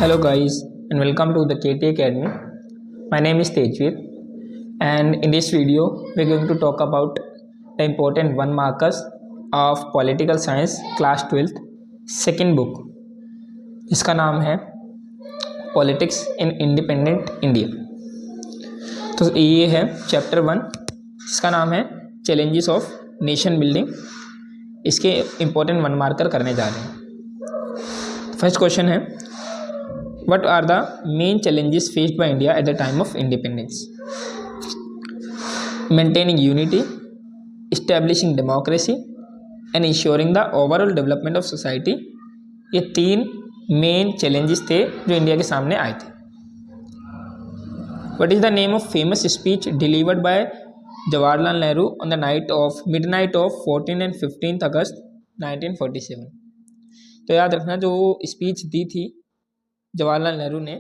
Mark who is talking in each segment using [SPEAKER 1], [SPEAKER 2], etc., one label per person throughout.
[SPEAKER 1] Hello guys and welcome to the KT Academy. My name is Tejveer and in this video we are going to talk about the important one markers of political science class 12th second book जिसका नाम है politics in independent India. तो ये है chapter 1 जिसका नाम है challenges of nation building. इसके इम्पोर्टेंट वन मार्कर करने जा रहे हैं। फर्स्ट क्वेश्चन है What are the main challenges faced by India at the time of independence? Maintaining unity, establishing democracy, and ensuring the overall development of society. ये तीन main challenges थे जो India के सामने आए थे। What is the name of famous speech delivered by Jawaharlal Nehru on the midnight of 14 and 15th August 1947? तो याद रखना जो स्पीच दी थी जवाहरलाल नेहरू ने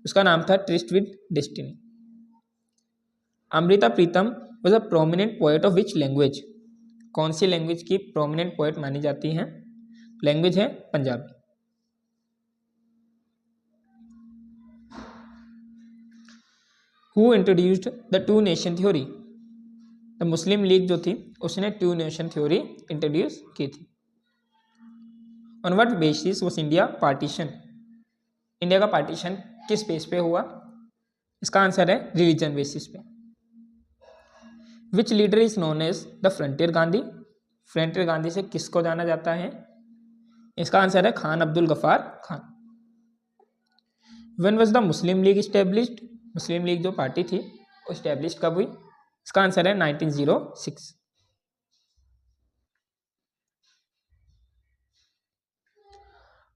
[SPEAKER 1] उसका नाम था tourist with destiny. Amrita Pritam was a prominent poet of which language? कौन सी लैंग्वेज की प्रोमिनेंट पोएट मानी जाती हैं? लैंग्वेज है Punjabi. Who introduced the two nation theory? The Muslim League जो थी उसने टू नेशन थ्योरी इंट्रोड्यूस की थी। On what basis was India partition? India का पार्टीशन किस बेस पे हुआ? इसका आंसर है रिलीजन बेसिस पे। विच leader is known as the frontier Gandhi? Frontier Gandhi से किसको जाना जाता है? इसका आंसर है Khan Abdul Gaffar Khan. When was the Muslim League established? Muslim League जो पार्टी थी वो इस्टेब्लिश कब हुई? इसका आंसर है 1906।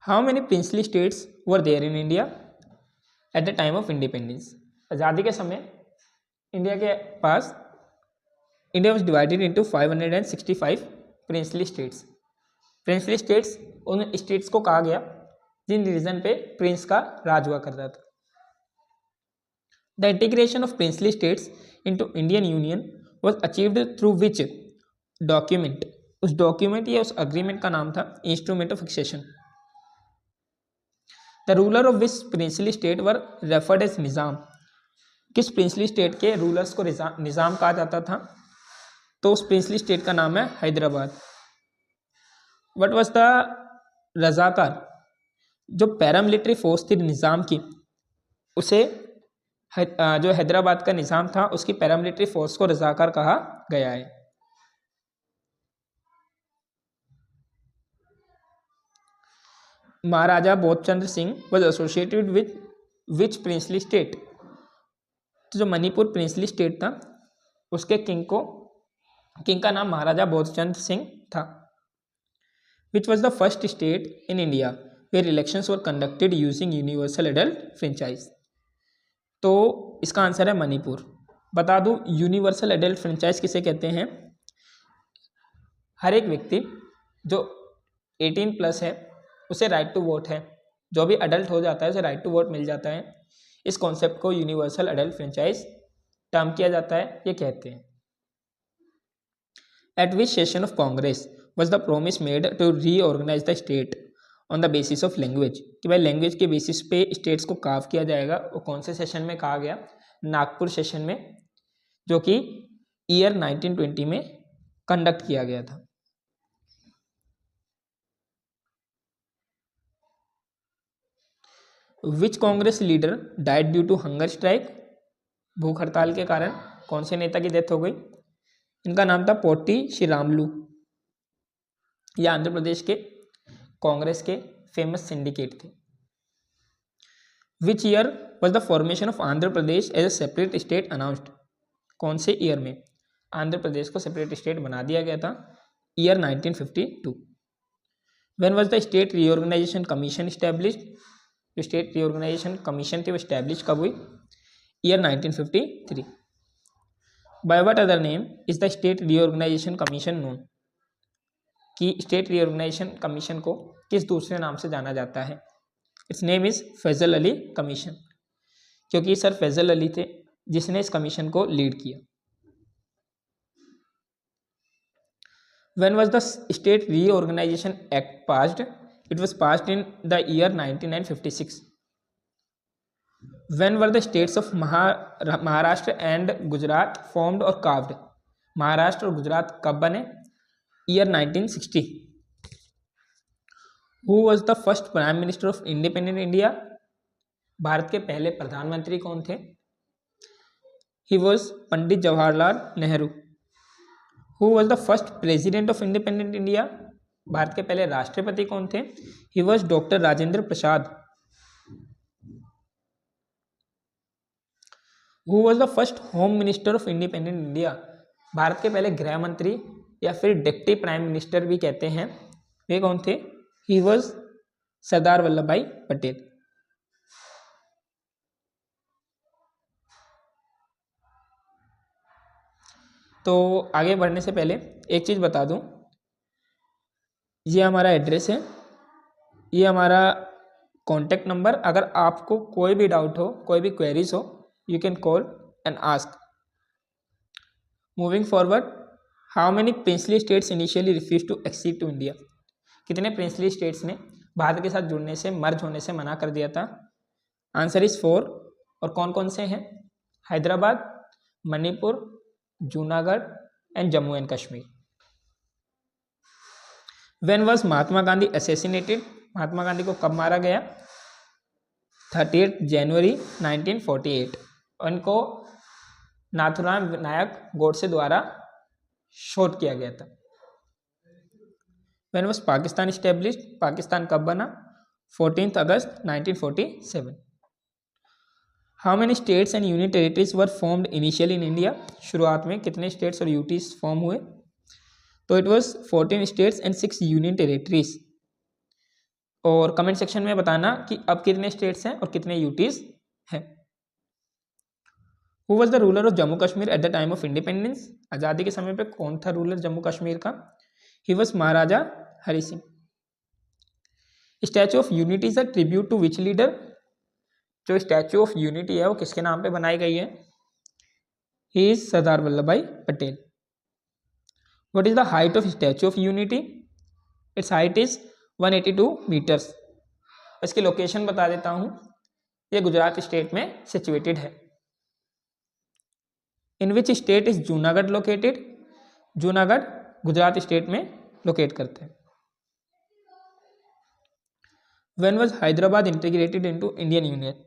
[SPEAKER 1] How many princely states were there in India at the time of independence? आज़ादी के समय इंडिया के पास India was divided into 565 princely states. Princely states उन स्टेट्स को कहा गया जिन रीजन पे प्रिंस का राज हुआ करता था। The integration of princely states into Indian union was achieved through which document? उस डॉक्यूमेंट या उस अग्रीमेंट का नाम था instrument of fixation. The ruler of which princely state were referred as Nizam? किस प्रिंसली स्टेट के रूलर्स को निज़ाम कहा जाता था? तो उस प्रिंसली स्टेट का नाम है Hyderabad. What was the Razakar? जो पैरामिलिट्री फोर्स थी निज़ाम की उसे जो हैदराबाद का निज़ाम था उसकी पैरामिलिट्री फोर्स को रजाकार कहा गया है। Maharaja Bodhchandra Singh was associated with which princely state? तो जो मणिपुर प्रिंसली स्टेट था उसके किंग का नाम महाराजा बोधचंद्र सिंह था। Which was the first state in India where elections were conducted using universal adult franchise? तो इसका आंसर है मणिपुर। बता दूं यूनिवर्सल एडल्ट फ्रेंचाइज किसे कहते हैं? हर एक व्यक्ति जो 18 प्लस है उसे राइट टू वोट है, जो भी अडल्ट हो जाता है उसे राइट टू वोट मिल जाता है। इस कॉन्सेप्ट को यूनिवर्सल अडल्ट फ्रेंचाइज टर्म किया जाता है, ये कहते हैं। At which session of Congress was the promise made to reorganise the state on the basis of language? कि भाई लैंग्वेज के बेसिस पे स्टेट्स को कार्व किया जाएगा। वो कौन से सेशन में कहा गया? नागपुर सेशन में, जो कि ईयर 1920 में कंडक्ट किया गया था। Which Congress leader died due to hunger strike? भूख हड़ताल के कारण कौन से नेता की डेथ हो गई? इनका नाम था पोटी श्रीरामुलु। यह आंध्र प्रदेश के कांग्रेस के फेमस सिंडिकेट थे। Which year was the formation of Andhra Pradesh as a separate state announced? कौन से ईयर में आंध्र प्रदेश को सेपरेट स्टेट बना दिया गया था? Year 1952। When was the state reorganisation commission established? जो स्टेट रीऑर्गेनाइजेशन कमीशन थी वो स्टैब्लिश कब हुई? Year 1953। By what other name is the state reorganisation commission known? कि स्टेट रीऑर्गेनाइजेशन कमीशन को किस दूसरे नाम से जाना जाता है? Its name is Fazal Ali commission, क्योंकि सर फैजल अली थे जिसने इस कमीशन को लीड किया। When was the state reorganisation act passed? It was passed in the year 1956. When were the states of Maharashtra and Gujarat formed और कार्व्ड? महाराष्ट्र और गुजरात कब बने? Year 1960। Who was the first prime minister of independent India? Bharat के पहले प्रधानमंत्री कौन थे? He was Pandit Jawaharlal Nehru. Who was the first president of independent India? Bharat के पहले राष्ट्रपति कौन थे? He was doctor Rajendra Prasad. Who was the first home minister of independent India? Bharat के पहले गृह मंत्री या फिर डिप्टी प्राइम मिनिस्टर भी कहते हैं, वे कौन थे? ही वॉज सरदार वल्लभ भाई पटेल। तो आगे बढ़ने से पहले एक चीज़ बता दूं, ये हमारा एड्रेस है, ये हमारा कॉन्टैक्ट नंबर। अगर आपको कोई भी डाउट हो, कोई भी क्वेरीज हो, you can call and ask. Moving forward, how many princely states initially refuse to accede to India? कितने प्रिंसली स्टेट्स ने भारत के साथ जुड़ने से, मर्ज होने से मना कर दिया था? Answer is 4। और कौन कौन से हैं? Hyderabad, Manipur, Junagadh and Jammu and Kashmir. When was Mahatma Gandhi assassinated? Mahatma Gandhi को कब मारा गया? 30 जनवरी 1948। उनको नाथुराम विनायक गोडसे द्वारा शूट किया गया था। When was Pakistan established? Pakistan कब बना? 14 अगस्त 1947। How many states and union territories were formed initially in India? शुरुआत में कितने स्टेट्स और यूटीज फॉर्म हुए? तो it was 14 states and 6 union territories. और कमेंट सेक्शन में बताना कि अब कितने स्टेट्स हैं और कितने यूटीज हैं। Who was the ruler of Jammu Kashmir eight the time of independence? आज़ादी के समय पे कौन था रूलर जम्मू कश्मीर का? He was Maharaja Hari Singh. Statue of unity is a tribute to which leader? जो स्टैचू ऑफ यूनिटी है वो किसके नाम पे बनाई गई है? He is Sardar Vallabh Bhai Patel. What is the height of Statue of Unity? It's height is 182 metres. इसकी लोकेशन बता देता हूँ, ये गुजरात स्टेट में सिचुएटेड है। In which state is Junagadh located? Junagadh Gujarat state में लोकेट करते हैं। When was Hyderabad integrated into Indian union?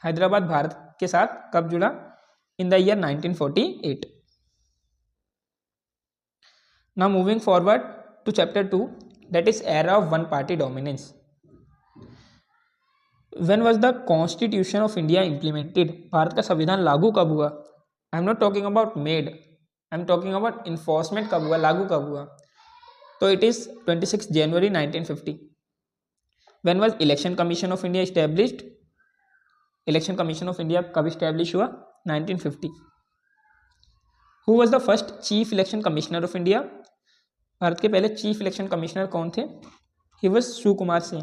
[SPEAKER 1] Hyderabad Bharat के साथ कब जुड़ा? In the year 1948। Now moving forward to chapter 2, that is era of one party dominance. When was the constitution of India implemented? Bharat का संविधान लागू कब हुआ? I am not talking about made, I am talking about enforcement कब हुआ, लागू कब हुआ? तो it is 26 January 1950. When was Election Commission of India established? Election Commission of India कब establish हुआ? 1950. Who was the first Chief Election Commissioner of India? Bharat के पहले चीफ इलेक्शन कमिश्नर कौन थे? He was Sukumar Singh.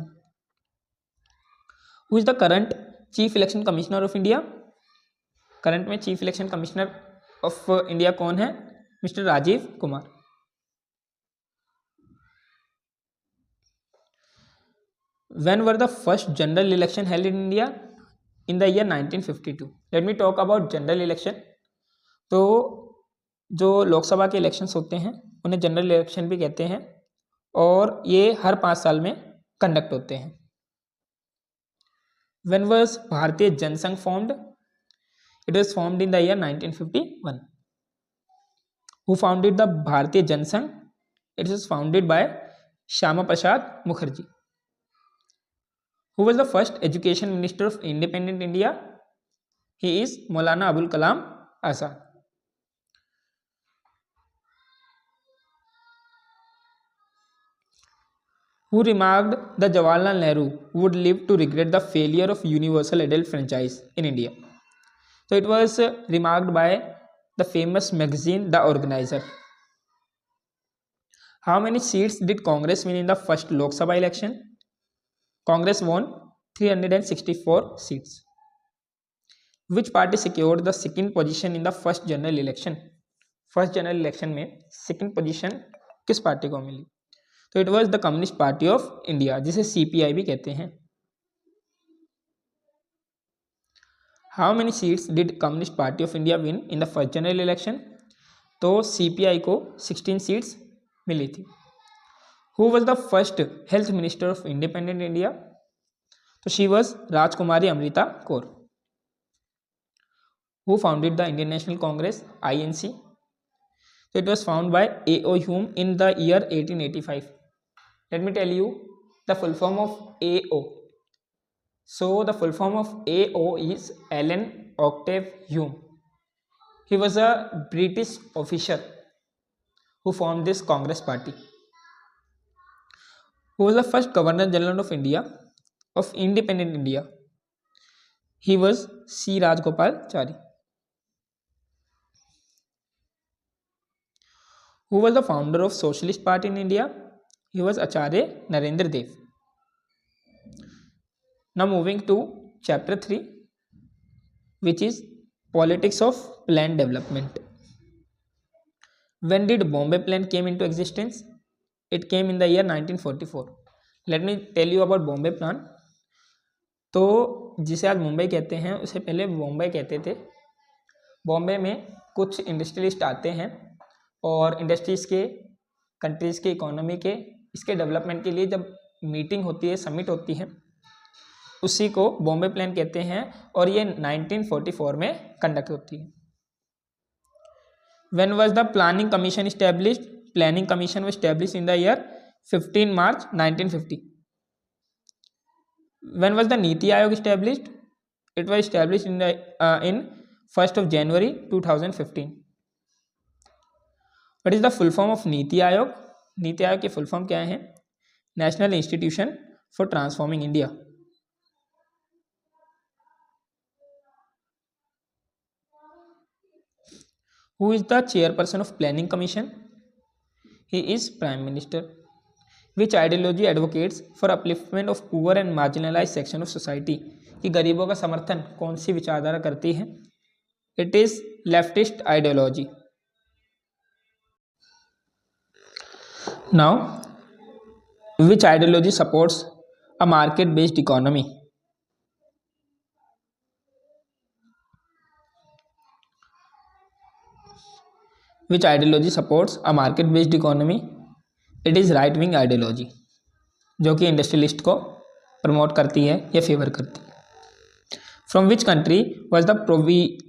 [SPEAKER 1] Who is the current chief election commissioner of India? Current में chief election commissioner of India कौन है? Mister Rajiv Kumar. When were the first general election held in India? In the year 1952। Let me talk about general election. तो जो लोकसभा के elections होते हैं उन्हें general election भी कहते हैं और ये हर 5 साल में कंडक्ट होते हैं। When was Bharatiya Jana Sangh formed? It was formed in the year 1951। Who founded the Bharatiya Jana Sangh? It was founded by Shyama Prasad Mukherjee. Who was the first education minister of independent India? He is Maulana Abul Kalam Azad. Who remarked that Jawaharlal Nehru would live to regret the failure of universal adult franchise in India? So it was remarked by the famous magazine The Organizer. How many seats did Congress win in the first Lok Sabha election? Congress won 364 seats. Which party secured the second position in the first general election? First general election में second position किस party को मिली? तो it was the communist party of India, जिसे CPI भी कहते हैं। How many seats did communist party of India win in the first general election? तो CPI को 16 सीट्स मिली थी। Who was the first health minister of independent India? तो she was Rajkumari Amrita Kaur. Who founded the Indian National Congress, INC? So it was founded by A.O. Hume in the year 1885. Let me tell you the full form of A.O. So the full form of A.O. is Alan Octave Hume. He was a British officer who formed this Congress party. Who was the first Governor General of India, of independent India? He was C. Rajagopalachari. Who was the founder of Socialist Party in India? He was Acharya Narendra Dev. Now moving to chapter 3, which is Politics of Planned Development. When did Bombay Plan came into existence? It came in the year 1944. Let me tell you about Bombay Plan. तो जिसे आज मुंबई कहते हैं उसे पहले बॉम्बे कहते थे। बॉम्बे में कुछ इंडस्ट्रियलिस्ट आते हैं और इंडस्ट्रीज़ के, कंट्रीज़ के इकोनॉमी के, इसके डेवलपमेंट के लिए जब मीटिंग होती है, समिट होती है, उसी को बॉम्बे प्लान कहते हैं और ये 1944 में कंडक्ट होती है। When was the planning commission established? Planning commission was established in the year 15 March 1950। When was the NITI Aayog established? It was established in 1st of January 2015। What is the full form of NITI Aayog? NITI Aayog की full form क्या है? National institution for transforming India. Who is the chairperson of planning commission? He is prime minister. Which ideology advocates for upliftment of poor and marginalized section of society? कि गरीबों का समर्थन कौन सी विचारधारा करती है? It is leftist ideology. Now, which ideology supports a market-based economy? Which ideology supports a market-based economy? It is right-wing ideology, जो कि इंडस्ट्रियलिस्ट को प्रमोट करती है या फेवर करती है। From which country was the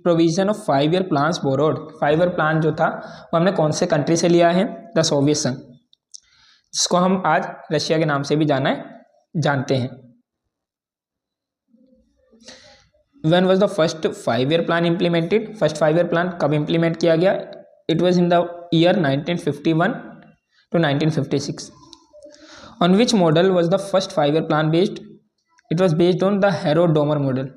[SPEAKER 1] provision of 5-year plans borrowed? 5-year plan जो था वो हमने कौन से कंट्री से लिया है? द सोवियत संघ, जिसको हम आज रशिया के नाम से भी जानते हैं। When was the first 5-year plan implemented? First 5-year plan कब इम्प्लीमेंट किया गया? It was in the year 1951 to 1956. On which model was the first 5-year plan based? It was based on the Harrod-Domer model.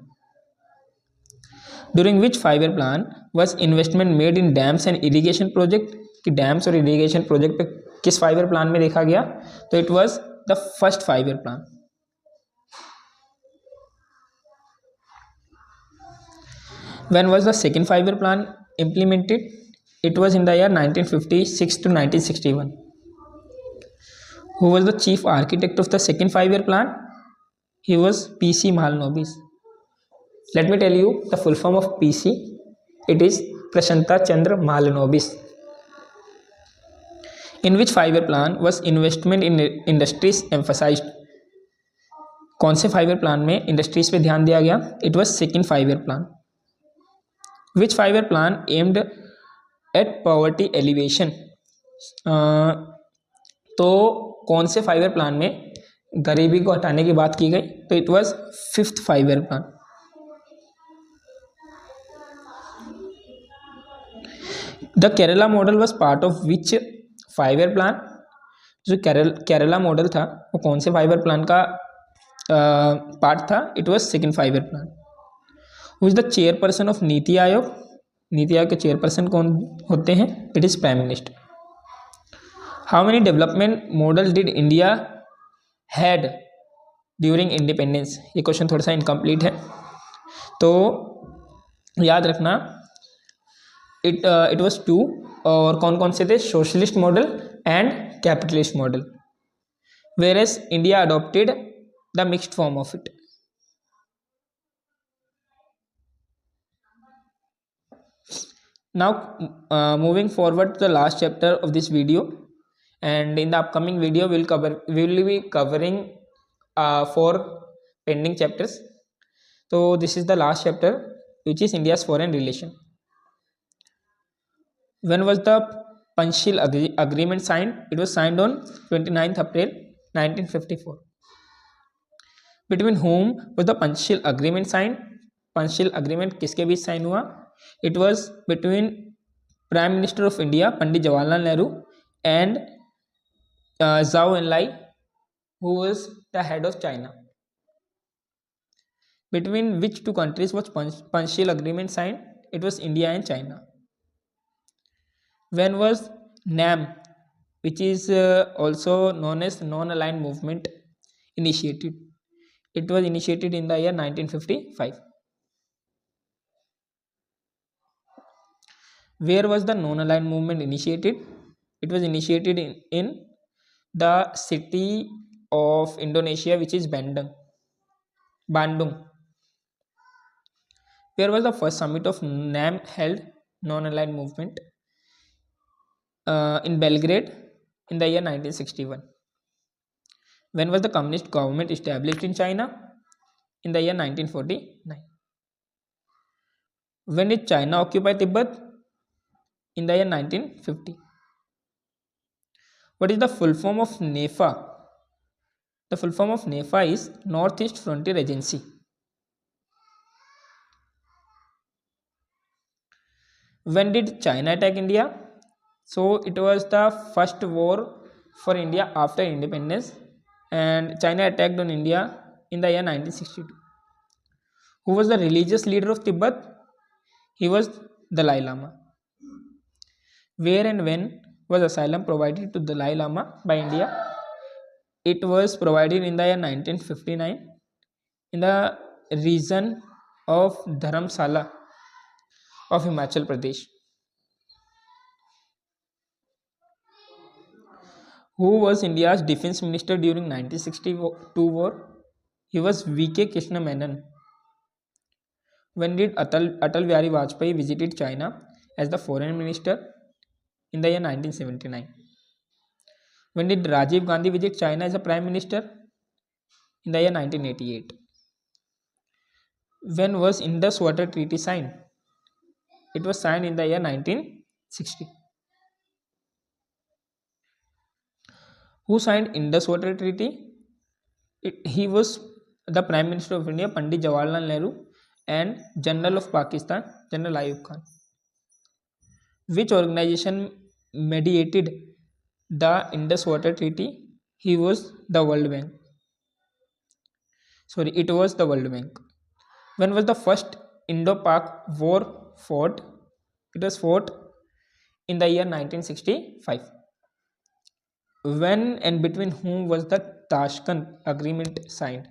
[SPEAKER 1] During which 5-year plan was investment made in dams and irrigation project? कि dams और irrigation project पे किस 5-year plan में देखा गया? तो it was the first 5-year plan. When was the second 5-year plan implemented? It was in the year 1956 to 1961. Who was the chief architect of the second 5-year plan? He was P.C. Mahalanobis. Let me tell you the full form of PC. It is Prashanta Chandra Mahalanobis. In which 5-year plan was investment in industries emphasized? कौन से 5-year plan में industries पे ध्यान दिया गया? It was second 5-year plan. Which 5-year plan aimed at poverty alleviation? तो कौन से 5-year प्लान में गरीबी को हटाने की बात की गई? तो it was 5th 5-year plan. The Kerala model was part of which 5-year plan? जो केरला मॉडल था वो कौन से 5-year प्लान का पार्ट था? It was second 5-year plan. Who is the chairperson of NITI Aayog? NITI Aayog के चेयरपर्सन कौन होते हैं? It is prime minister. How many development model did India had during independence? ये क्वेश्चन थोड़ा सा इनकम्प्लीट है, तो याद रखना इट वाज 2। और कौन कौन से थे? Socialist model and capitalist model. Whereas India adopted the mixed form of it. Now moving forward to the last chapter of this video, and in the upcoming video we will be covering 4 pending chapters. So this is the last chapter, which is India's foreign relation. When was the Panchshil agreement signed? It was signed on 29th April 1954. Between whom was the Panchshil agreement signed? Panchshil agreement किसके बीच sign हुआ? It was between Prime Minister of India Pandit Jawaharlal Nehru and Zhou Enlai, who was the head of China. Between which two countries was Panchshil agreement signed? It was India and China. When was NAM, which is also known as non-aligned movement, initiated? It was initiated in the year 1955. Where was the non-aligned movement initiated? It was initiated in the city of Indonesia, which is Bandung. Where was the first summit of NAM held, non-aligned movement? In Belgrade in the year 1961. When was the communist government established in China? In the year 1949. When did China occupy Tibet? In the year 1950. What is the full form of NEFA? The full form of NEFA is Northeast Frontier Agency. When did China attack India? So it was the first war for India after independence, and China attacked on India in the year 1962. Who was the religious leader of Tibet? He was Dalai Lama. Where and when was asylum provided to Dalai Lama by India? It was provided in the year 1959 in the region of Dharamsala of Himachal Pradesh. Who was India's defense minister during 1962 war? He was V.K. Krishna Menon. When did Atal Bihari Vajpayee visited China as the foreign minister? In the year 1979. When did Rajiv Gandhi visit China as a prime minister? In the year 1988. When was Indus Water Treaty signed? It was signed in the year 1960. Who signed Indus Water Treaty? He was the Prime Minister of India, Pandit Jawaharlal Nehru, and General of Pakistan, General Ayub Khan. Which organization mediated the Indus Water Treaty? It was the World Bank. When was the first Indo-Pak war fought? It was fought in the year 1965. When and between whom was the Tashkent Agreement signed?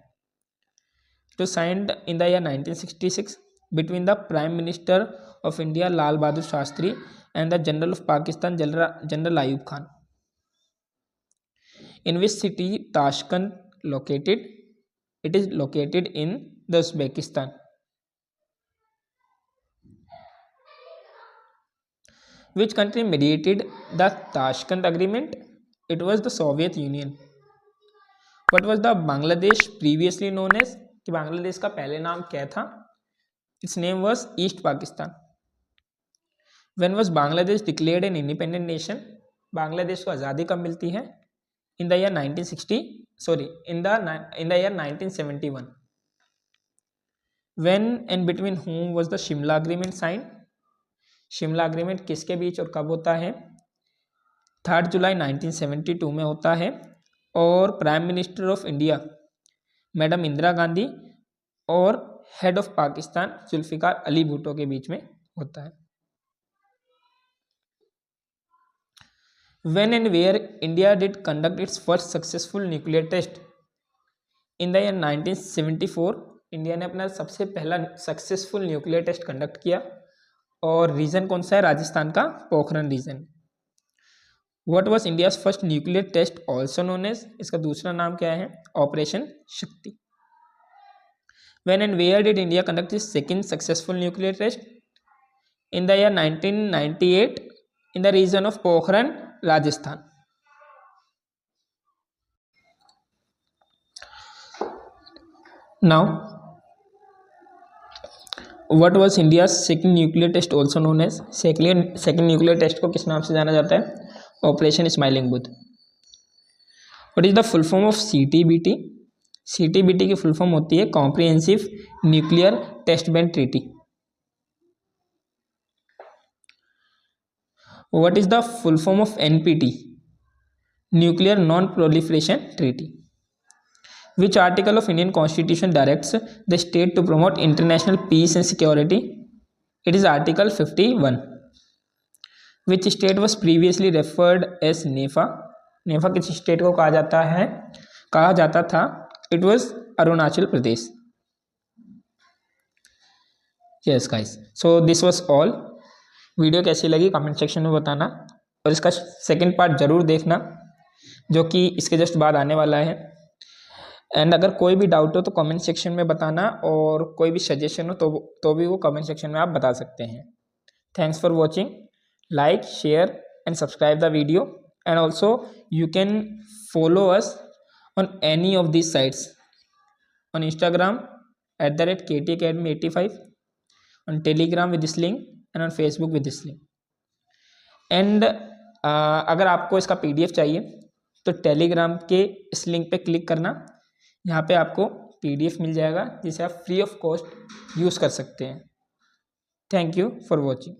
[SPEAKER 1] It was signed in the year 1966 between the Prime Minister of India Lal Bahadur Shastri and the General of Pakistan General Ayub Khan. In which city Tashkent located? It is located in the Uzbekistan. Which country mediated the Tashkent Agreement? It was the Soviet Union. What was the Bangladesh previously known as? कि बांग्लादेश का पहले नाम क्या था? Its name was East Pakistan. When was Bangladesh declared an independent nation? Bangladesh को आज़ादी कब मिलती है? In the year 1971. When and between whom was the Shimla Agreement signed? Shimla agreement किसके बीच और कब होता है? 3 जुलाई 1972 में होता है और prime minister of India madam Indira Gandhi और हेड ऑफ पाकिस्तान जुल्फिकार अली भुट्टो के बीच में होता है. When and where India did conduct its first successful nuclear test? In the year 1974 India ने अपना सबसे पहला सक्सेसफुल न्यूक्लियर टेस्ट कंडक्ट किया और रीजन कौन सा है? राजस्थान का Pokhran region. What was India's first nuclear test also known as? इसका दूसरा नाम क्या है? Operation Shakti. When and where did India conduct its second successful nuclear test? in the year 1998 in the region of Pokhran, Rajasthan. Now, what was India's second nuclear test, also known as second nuclear test को किस नाम से जाना जाता है? Operation smiling Buddha. What is the full form of CTBT? CTBT की full form होती है comprehensive nuclear test ban treaty. What is the full form of NPT? Nuclear Non-Proliferation Treaty. Which article of Indian Constitution directs the state to promote international peace and security? It is Article 51. Which state was previously referred as NEFA? NEFA किस state को कहा जाता था? It was Arunachal Pradesh. Yes guys, so this was all. Video कैसी लगी comment section में बताना, और इसका सेकंड पार्ट ज़रूर देखना जो कि इसके जस्ट बाद आने वाला है. एंड अगर कोई भी डाउट हो तो कमेंट सेक्शन में बताना, और कोई भी सजेशन हो तो भी वो कमेंट सेक्शन में आप बता सकते हैं. Thanks for watching. Like, share and subscribe the video, and also you can follow us on any of this sites, on Instagram @KTAcademy85, on Telegram with this link, and on Facebook with this link. And अगर आपको इसका PDF चाहिए तो Telegram के इस link पे click करना. यहाँ पे आपको PDF मिल जाएगा जिसे आप फ्री ऑफ कॉस्ट यूज़ कर सकते हैं. Thank you for watching.